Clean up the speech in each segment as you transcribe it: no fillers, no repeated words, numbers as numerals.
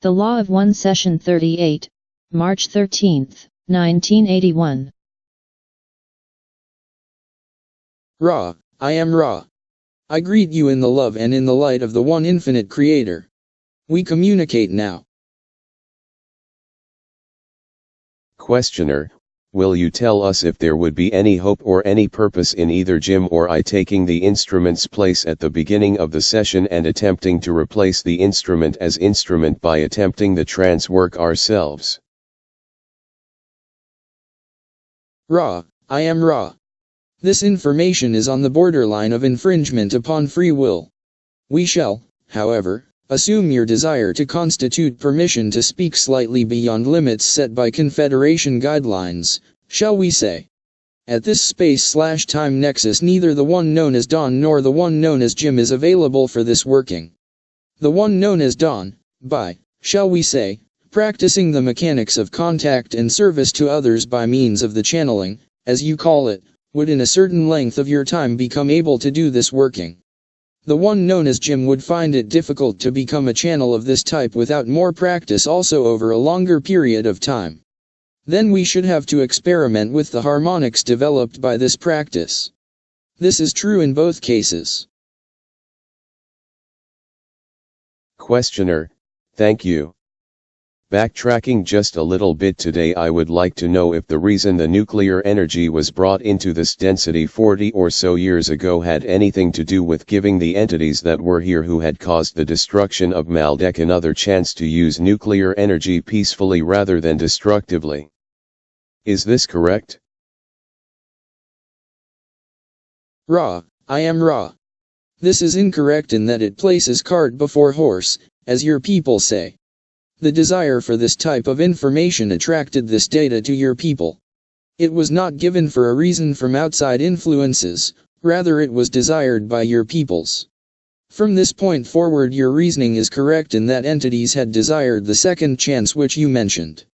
The Law of One, Session 38, March 13, 1981. Ra, I am Ra. I greet you in the love and in the light of the one infinite Creator. We communicate now. Questioner, will you tell us if there would be any hope or any purpose in either Jim or I taking the instrument's place at the beginning of the session and attempting to replace the instrument as instrument by attempting the trance work ourselves? Ra, I am Ra. This information is on the borderline of infringement upon free will. We shall, however, assume your desire to constitute permission to speak slightly beyond limits set by Confederation guidelines, shall we say. At this space/time nexus neither the one known as Dawn nor the one known as Jim is available for this working. The one known as Dawn, by, shall we say, practicing the mechanics of contact and service to others by means of the channeling, as you call it, would in a certain length of your time become able to do this working. The one known as Jim would find it difficult to become a channel of this type without more practice also over a longer period of time. Then we should have to experiment with the harmonics developed by this practice. This is true in both cases. Questioner, thank you. Backtracking just a little bit today, I would like to know if the reason the nuclear energy was brought into this density 40 or so years ago had anything to do with giving the entities that were here who had caused the destruction of Maldek another chance to use nuclear energy peacefully rather than destructively. Is this correct? Ra, I am Ra. This is incorrect in that it places cart before horse, as your people say. The desire for this type of information attracted this data to your people. It was not given for a reason from outside influences, rather it was desired by your peoples. From this point forward your reasoning is correct in that entities had desired the second chance which you mentioned.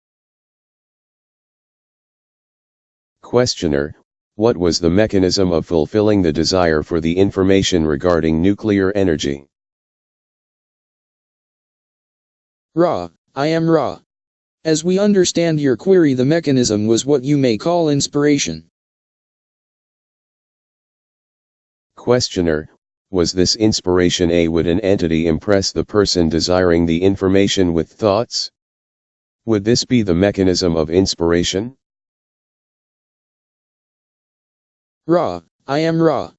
Questioner, what was the mechanism of fulfilling the desire for the information regarding nuclear energy? Ra, I am Ra. As we understand your query, the mechanism was what you may call inspiration. Questioner, was this inspiration would an entity impress the person desiring the information with thoughts? Would this be the mechanism of inspiration? Ra, I am Ra.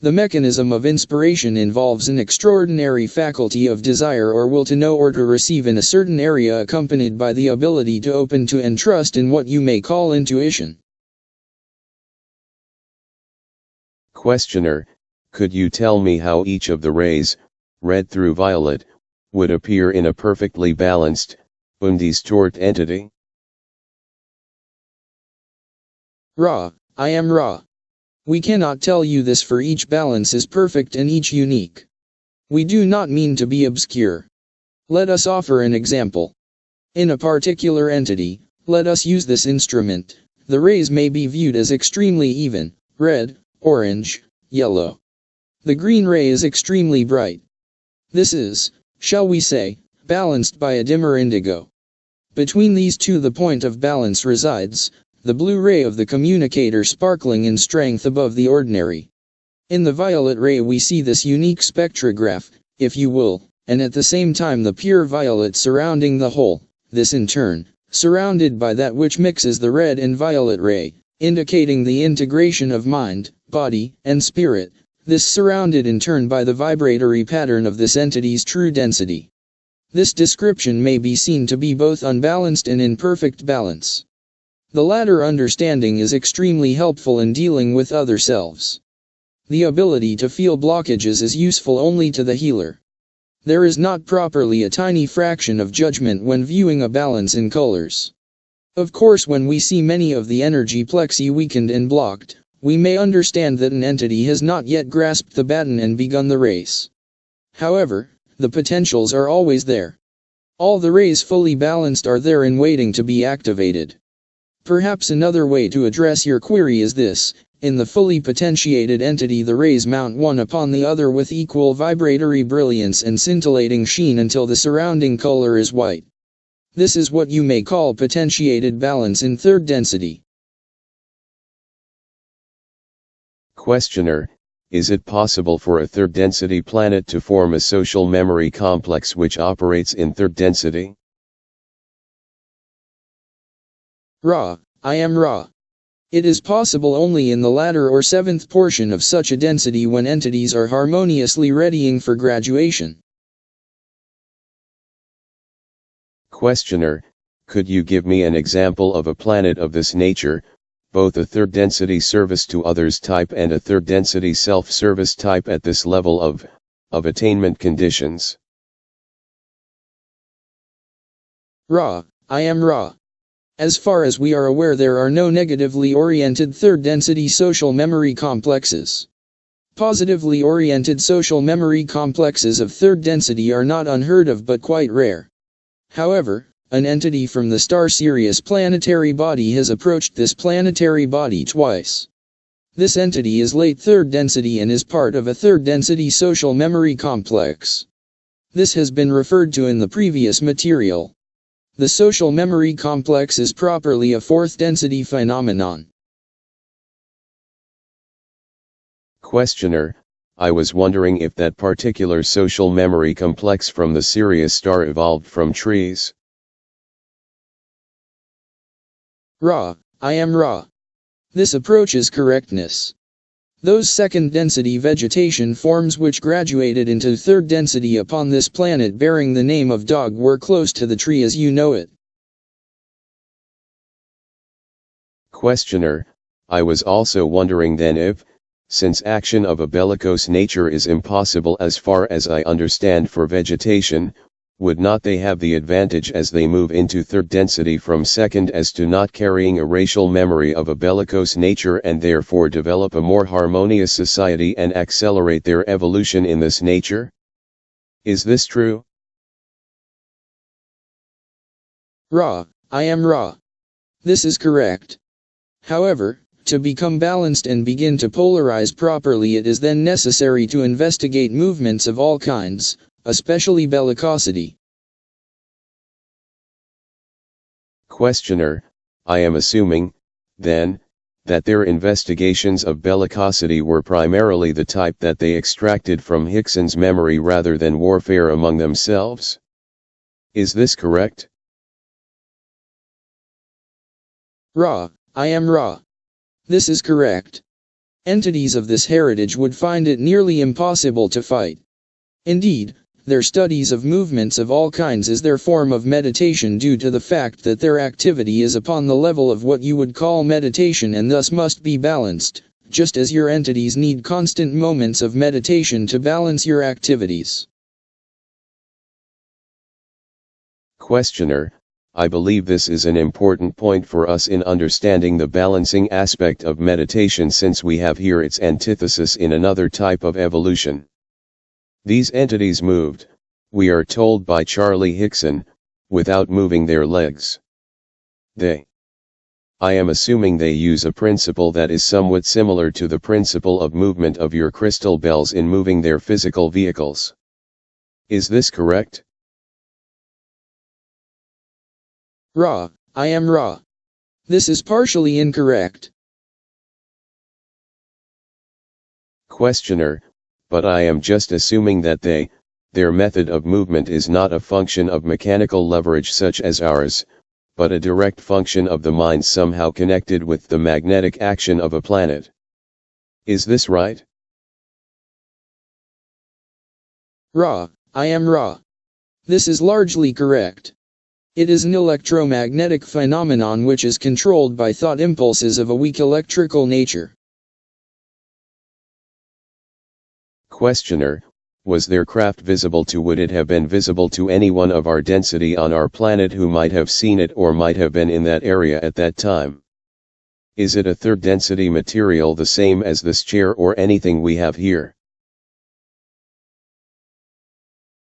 The mechanism of inspiration involves an extraordinary faculty of desire or will to know or to receive in a certain area accompanied by the ability to open to and trust in what you may call intuition. Questioner, could you tell me how each of the rays, red through violet, would appear in a perfectly balanced, undistort entity? Ra, I am Ra. We cannot tell you this, for each balance is perfect and each unique. We do not mean to be obscure. Let us offer an example. In a particular entity, let us use this instrument, the rays may be viewed as extremely even, red, orange, yellow. The green ray is extremely bright. This is, shall we say, balanced by a dimmer indigo. Between these two the point of balance resides, the blue ray of the communicator sparkling in strength above the ordinary. In the violet ray we see this unique spectrograph, if you will, and at the same time the pure violet surrounding the whole, this in turn, surrounded by that which mixes the red and violet ray, indicating the integration of mind, body, and spirit, this surrounded in turn by the vibratory pattern of this entity's true density. This description may be seen to be both unbalanced and in perfect balance. The latter understanding is extremely helpful in dealing with other selves. The ability to feel blockages is useful only to the healer. There is not properly a tiny fraction of judgment when viewing a balance in colors. Of course, when we see many of the energy plexi weakened and blocked, we may understand that an entity has not yet grasped the baton and begun the race. However, the potentials are always there. All the rays fully balanced are there and waiting to be activated. Perhaps another way to address your query is this: In the fully potentiated entity, the rays mount one upon the other with equal vibratory brilliance and scintillating sheen until the surrounding color is white. This is what you may call potentiated balance in third density. Questioner, is it possible for a third density planet to form a social memory complex which operates in third density? Ra, I am Ra. It is possible only in the latter or seventh portion of such a density when entities are harmoniously readying for graduation. Questioner, could you give me an example of a planet of this nature, both a third density service to others type and a third density self-service type at this level of attainment conditions? Ra, I am Ra. As far as we are aware, there are no negatively oriented third density social memory complexes. Positively oriented social memory complexes of third density are not unheard of but quite rare. However, an entity from the star Sirius planetary body has approached this planetary body twice. This entity is late third density and is part of a third density social memory complex. This has been referred to in the previous material. The social memory complex is properly a fourth density phenomenon. Questioner, I was wondering if that particular social memory complex from the Sirius star evolved from trees. Ra, I am Ra. This approaches correctness. Those second density vegetation forms which graduated into third density upon this planet bearing the name of dog were close to the tree as you know it. Questioner, I was also wondering then if, since action of a bellicose nature is impossible as far as I understand for vegetation, would not they have the advantage as they move into third density from second as to not carrying a racial memory of a bellicose nature and therefore develop a more harmonious society and accelerate their evolution in this nature? Is this true? Ra, I am Ra. This is correct. However, to become balanced and begin to polarize properly, it is then necessary to investigate movements of all kinds, especially bellicosity. Questioner, I am assuming, then, that their investigations of bellicosity were primarily the type that they extracted from Hickson's memory rather than warfare among themselves. Is this correct? Ra, I am Ra. This is correct. Entities of this heritage would find it nearly impossible to fight. Indeed, their studies of movements of all kinds is their form of meditation due to the fact that their activity is upon the level of what you would call meditation and thus must be balanced, just as your entities need constant moments of meditation to balance your activities. Questioner, I believe this is an important point for us in understanding the balancing aspect of meditation since we have here its antithesis in another type of evolution. These entities moved, we are told by Charlie Hickson, without moving their legs. I am assuming they use a principle that is somewhat similar to the principle of movement of your crystal bells in moving their physical vehicles. Is this correct? Ra, I am Ra. This is partially incorrect. Questioner, but I am just assuming that their method of movement is not a function of mechanical leverage such as ours, but a direct function of the mind somehow connected with the magnetic action of a planet. Is this right? Ra, I am Ra. This is largely correct. It is an electromagnetic phenomenon which is controlled by thought impulses of a weak electrical nature. Questioner, was their craft visible to would it have been visible to anyone of our density on our planet who might have seen it or might have been in that area at that time? Is it a third density material the same as this chair or anything we have here?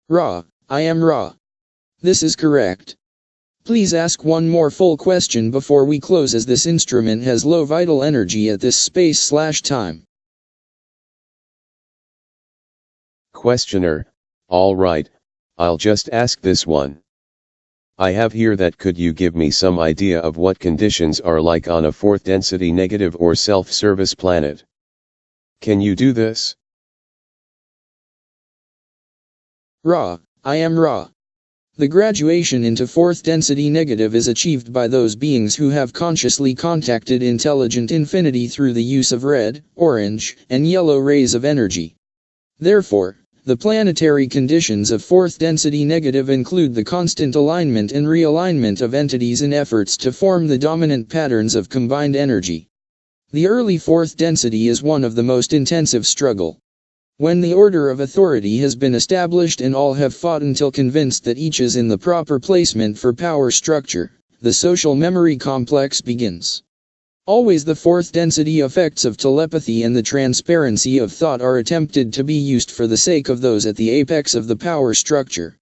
Ra, I am Ra. This is correct. Please ask one more full question before we close, as this instrument has low vital energy at this space/time. Questioner, all right, I'll just ask this one. I have here that could you give me some idea of what conditions are like on a fourth density negative or self-service planet? Can you do this? Ra, I am Ra. The graduation into fourth density negative is achieved by those beings who have consciously contacted intelligent infinity through the use of red, orange, and yellow rays of energy. Therefore, the planetary conditions of fourth density negative include the constant alignment and realignment of entities in efforts to form the dominant patterns of combined energy. The early fourth density is one of the most intensive struggle. When the order of authority has been established and all have fought until convinced that each is in the proper placement for power structure, the social memory complex begins. Always the fourth density effects of telepathy and the transparency of thought are attempted to be used for the sake of those at the apex of the power structure.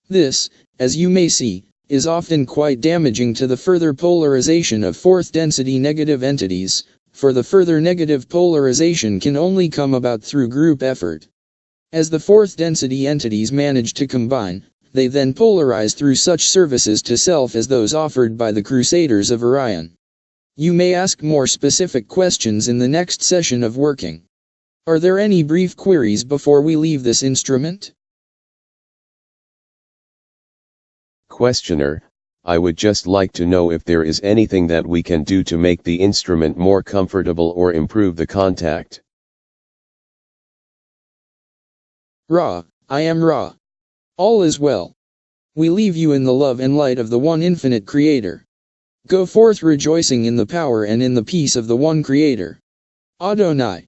This, as you may see, is often quite damaging to the further polarization of fourth density negative entities, for the further negative polarization can only come about through group effort. As the fourth density entities manage to combine, they then polarize through such services to self as those offered by the Crusaders of Orion. You may ask more specific questions in the next session of working. Are there any brief queries before we leave this instrument? Questioner, I would just like to know if there is anything that we can do to make the instrument more comfortable or improve the contact. Ra, I am Ra. All is well. We leave you in the love and light of the one infinite Creator. Go forth rejoicing in the power and in the peace of the one Creator. Adonai.